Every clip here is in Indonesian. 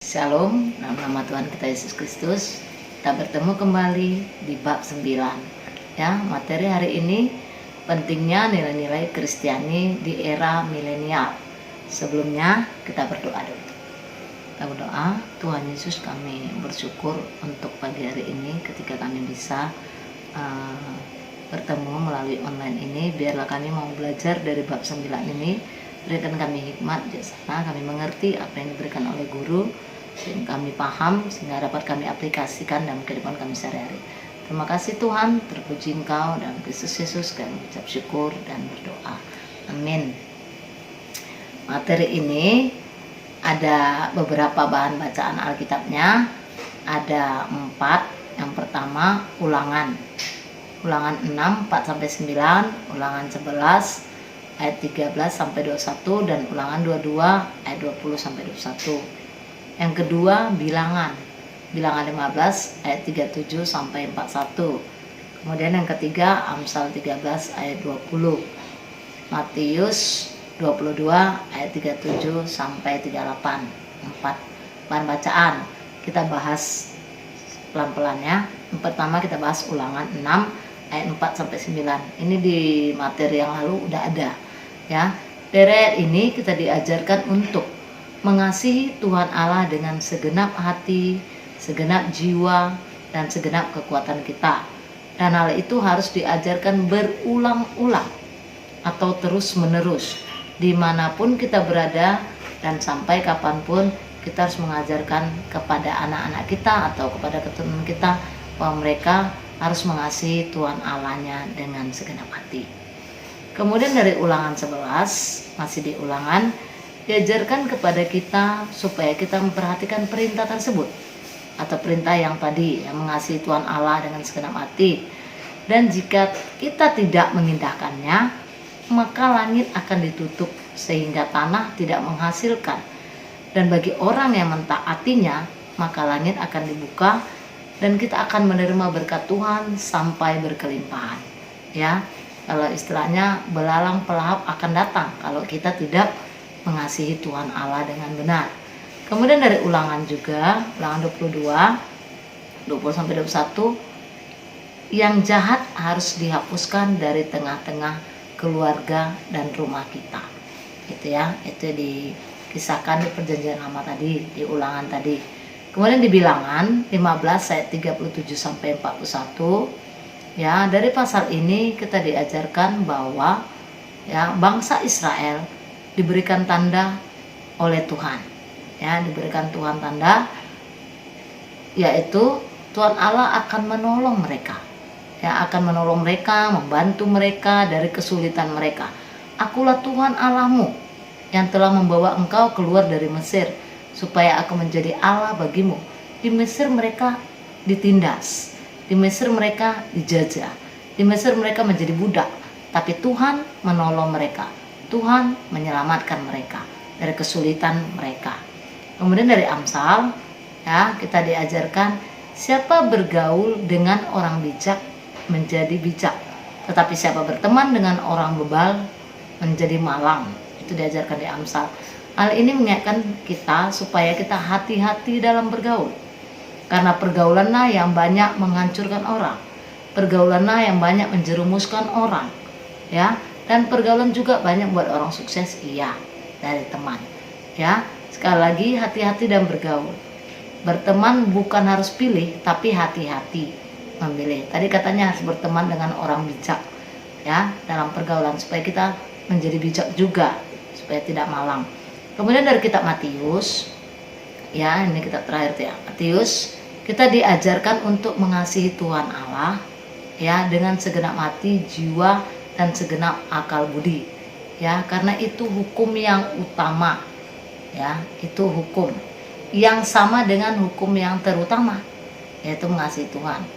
Shalom, dalam nama Tuhan kita Yesus Kristus. Kita bertemu kembali di bab 9. Ya, materi hari ini pentingnya nilai-nilai Kristiani di era milenial. Sebelumnya kita berdoa dulu. Kita berdoa, Tuhan Yesus, kami bersyukur untuk pagi hari ini ketika kami bisa bertemu melalui online ini. Biarlah kami mau belajar dari bab 9 ini. Berikan kami hikmat, jasana, kami mengerti apa yang diberikan oleh guru, sehingga kami paham, sehingga dapat kami aplikasikan dalam kehidupan kami sehari-hari. Terima kasih Tuhan, terpuji Engkau dalam Kristus Yesus. Kami ucap syukur dan berdoa. Amin. Materi ini ada beberapa bahan bacaan Alkitabnya. Ada 4. Yang pertama Ulangan 6, 4-9, Ulangan 11 ayat 13-21, dan Ulangan 22 ayat 20-21. Yang kedua Bilangan 15 ayat 37-41. Kemudian yang ketiga Amsal 13 ayat 20. Matius 22 ayat 37-38. 4 bahan bacaan. Kita bahas pelan-pelan ya. Yang pertama kita bahas Ulangan 6 ayat 4-9. Ini di materi yang lalu udah ada ya. Dari ayat ini kita diajarkan untuk mengasihi Tuhan Allah dengan segenap hati, segenap jiwa, dan segenap kekuatan kita. Dan hal itu harus diajarkan berulang-ulang atau terus-menerus dimanapun kita berada, dan sampai kapanpun kita harus mengajarkan kepada anak-anak kita atau kepada keturunan kita bahwa mereka harus mengasihi Tuhan Allahnya dengan segenap hati. Kemudian dari Ulangan 11, masih di Ulangan, diajarkan kepada kita supaya kita memperhatikan perintah tersebut, atau perintah yang tadi, yang mengasihi Tuhan Allah dengan segenap hati. Dan jika kita tidak mengindahkannya, maka langit akan ditutup sehingga tanah tidak menghasilkan. Dan bagi orang yang mentaatinya, maka langit akan dibuka dan kita akan menerima berkat Tuhan sampai berkelimpahan. Ya, kalau istilahnya belalang pelahap akan datang kalau kita tidak mengasihi Tuhan Allah dengan benar. Kemudian dari Ulangan juga, Ulangan 22 20-21, yang jahat harus dihapuskan dari tengah-tengah keluarga dan rumah kita. Gitu ya, itu dikisahkan di Perjanjian Lama tadi, di Ulangan tadi. Kemudian di Bilangan 15 ayat 37-41, ya, dari pasal ini kita diajarkan bahwa ya, bangsa Israel diberikan tanda oleh Tuhan. Ya, diberikan Tuhan tanda, yaitu Tuhan Allah akan menolong mereka. Ya, akan menolong mereka, membantu mereka dari kesulitan mereka. Akulah Tuhan Allahmu yang telah membawa engkau keluar dari Mesir, supaya aku menjadi Allah bagimu. Di Mesir mereka ditindas, di Mesir mereka dijajah, di Mesir mereka menjadi budak, tapi Tuhan menolong mereka, Tuhan menyelamatkan mereka dari kesulitan mereka. Kemudian dari Amsal, ya, kita diajarkan siapa bergaul dengan orang bijak menjadi bijak, tetapi siapa berteman dengan orang bebal menjadi malang. Itu diajarkan di Amsal. Hal ini mengingatkan kita supaya kita hati-hati dalam bergaul, karena pergaulanlah yang banyak menghancurkan orang, pergaulanlah yang banyak menjerumuskan orang, ya. Dan pergaulan juga banyak buat orang sukses, iya, dari teman. Ya, sekali lagi hati-hati dalam bergaul. Berteman bukan harus pilih, tapi hati-hati memilih. Tadi katanya harus berteman dengan orang bijak, ya, dalam pergaulan supaya kita menjadi bijak juga, supaya tidak malang. Kemudian dari kitab Matius, ya, ini kitab terakhir ya, Matius, kita diajarkan untuk mengasihi Tuhan Allah, ya, dengan segenap hati, jiwa, dan segenap akal budi. Ya, karena itu hukum yang utama. Ya, itu hukum yang sama dengan hukum yang terutama, yaitu mengasihi Tuhan.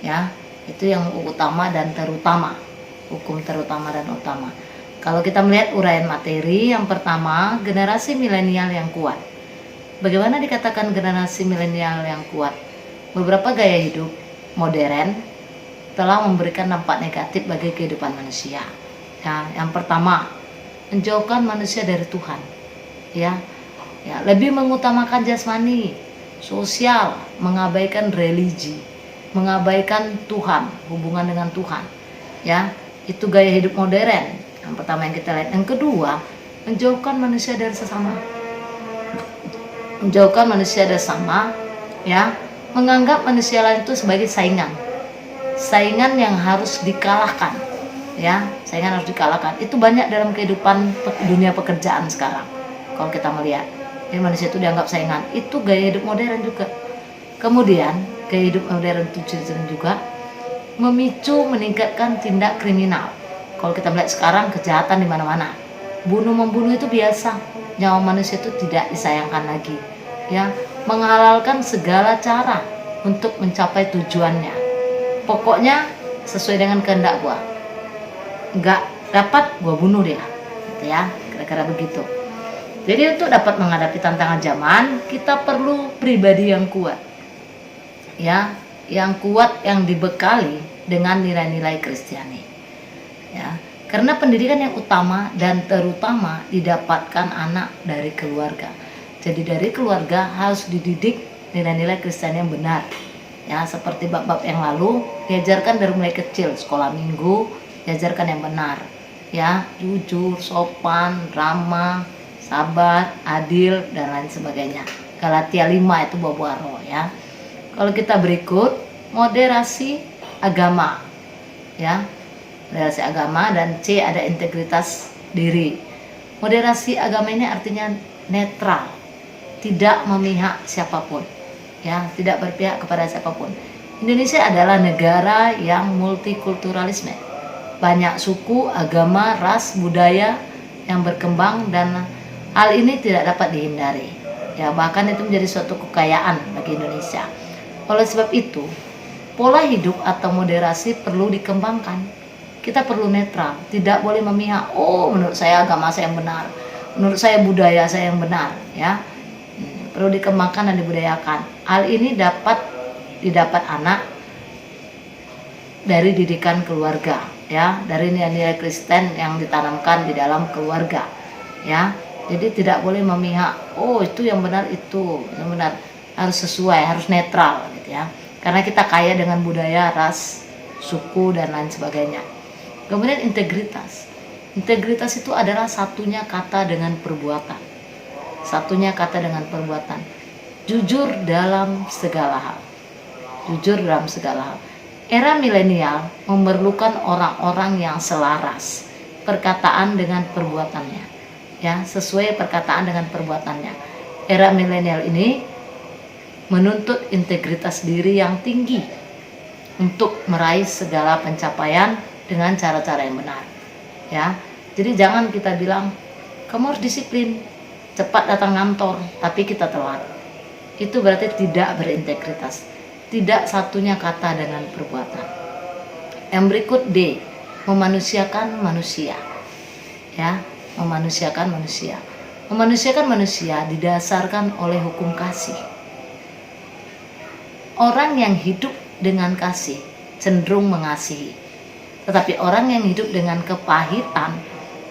Ya, itu yang utama dan terutama, hukum terutama dan utama. Kalau kita melihat uraian materi, yang pertama, generasi milenial yang kuat. Bagaimana dikatakan generasi milenial yang kuat? Beberapa gaya hidup modern telah memberikan dampak negatif bagi kehidupan manusia. Ya, yang pertama, menjauhkan manusia dari Tuhan. Ya, Ya, lebih mengutamakan jasmani, sosial, mengabaikan religi, mengabaikan Tuhan, hubungan dengan Tuhan. Ya, itu gaya hidup modern. Yang pertama yang kita lihat. Yang kedua, menjauhkan manusia dari sesama. Menjauhkan manusia dari sesama, ya, menganggap manusia lain itu sebagai saingan. Saingan yang harus dikalahkan. Ya, saingan harus dikalahkan. Itu banyak dalam kehidupan dunia pekerjaan sekarang. Kalau kita melihat, ya, manusia itu dianggap saingan. Itu gaya hidup modern juga. Kemudian, gaya hidup modern itu juga memicu meningkatkan tindak kriminal. Kalau kita melihat sekarang kejahatan di mana-mana. Bunuh membunuh itu biasa. Nyawa manusia itu tidak disayangkan lagi. Ya, menghalalkan segala cara untuk mencapai tujuannya. Pokoknya sesuai dengan kehendak gua. Nggak dapat gua bunuh dia. Gitu ya, kira-kira begitu. Jadi untuk dapat menghadapi tantangan zaman, kita perlu pribadi yang kuat. Ya, yang kuat, yang dibekali dengan nilai-nilai Kristiani. Ya, karena pendidikan yang utama dan terutama didapatkan anak dari keluarga. Jadi dari keluarga harus dididik nilai-nilai Kristiani yang benar. Ya, seperti bab-bab yang lalu diajarkan dari mulai kecil, sekolah minggu diajarkan yang benar. Ya, jujur, sopan, ramah, sabar, adil, dan lain sebagainya. Galatia 5 itu buah-buah roh, ya. Kalau kita berikut, moderasi agama, ya, moderasi agama, dan C ada integritas diri. Moderasi agama ini artinya netral, tidak memihak siapapun, ya, tidak berpihak kepada siapapun. Indonesia adalah negara yang multikulturalisme, banyak suku, agama, ras, budaya yang berkembang, dan hal ini tidak dapat dihindari. Ya, bahkan itu menjadi suatu kekayaan bagi Indonesia. Oleh sebab itu, pola hidup atau moderasi perlu dikembangkan. Kita perlu netral, tidak boleh memihak. Oh, menurut saya agama saya yang benar, menurut saya budaya saya yang benar. Ya, perlu dikembangkan dan dibudayakan. Hal ini dapat didapat anak dari didikan keluarga. Ya, dari nilai-nilai Kristen yang ditanamkan di dalam keluarga. Ya. Jadi tidak boleh memihak, oh itu yang benar, itu yang benar, harus sesuai, harus netral gitu ya. Karena kita kaya dengan budaya, ras, suku, dan lain sebagainya. Kemudian integritas. Integritas itu adalah satunya kata dengan perbuatan. Satunya kata dengan perbuatan. Jujur dalam segala hal. Jujur dalam segala hal. Era milenial memerlukan orang-orang yang selaras perkataan dengan perbuatannya. Ya, sesuai perkataan dengan perbuatannya. Era milenial ini menuntut integritas diri yang tinggi untuk meraih segala pencapaian dengan cara-cara yang benar. Ya, jadi jangan kita bilang kamu harus disiplin, cepat datang kantor, tapi kita telat. Itu berarti tidak berintegritas, tidak satunya kata dengan perbuatan. Yang berikut D, memanusiakan manusia. Ya, memanusiakan manusia. Memanusiakan manusia didasarkan oleh hukum kasih. Orang yang hidup dengan kasih cenderung mengasihi. Tetapi orang yang hidup dengan kepahitan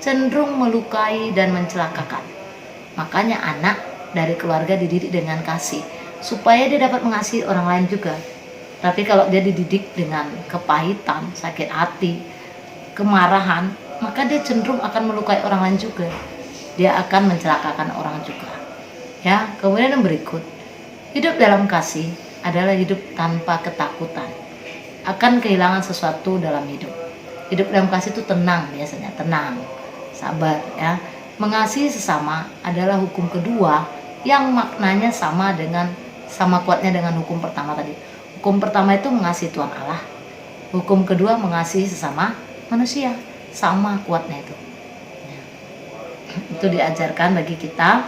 cenderung melukai dan mencelakakan. Makanya anak dari keluarga dididik dengan kasih supaya dia dapat mengasihi orang lain juga. Tapi kalau dia dididik dengan kepahitan, sakit hati, kemarahan, maka dia cenderung akan melukai orang lain juga. Dia akan mencelakakan orang juga. Ya, kemudian yang berikut, hidup dalam kasih adalah hidup tanpa ketakutan akan kehilangan sesuatu dalam hidup. Hidup dalam kasih itu tenang biasanya, tenang, sabar, ya. Mengasihi sesama adalah hukum kedua yang maknanya sama kuatnya dengan hukum pertama tadi. Hukum pertama itu mengasihi Tuhan Allah. Hukum kedua mengasihi sesama manusia. Sama kuatnya itu. Itu diajarkan bagi kita.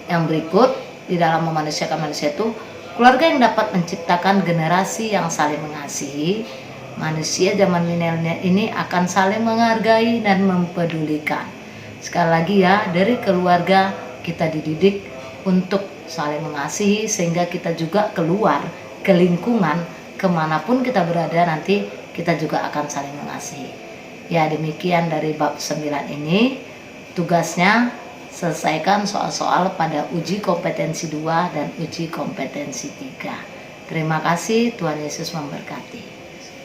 Yang berikut, di dalam memanusiakan manusia itu, keluarga yang dapat menciptakan generasi yang saling mengasihi. Manusia zaman milenial ini akan saling menghargai dan mempedulikan. Sekali lagi ya, dari keluarga kita dididik untuk saling mengasihi, sehingga kita juga keluar ke lingkungan, kemanapun kita berada nanti kita juga akan saling mengasihi. Ya, demikian dari bab 9 ini. Tugasnya selesaikan soal-soal pada uji kompetensi 2 dan uji kompetensi 3. Terima kasih, Tuhan Yesus memberkati.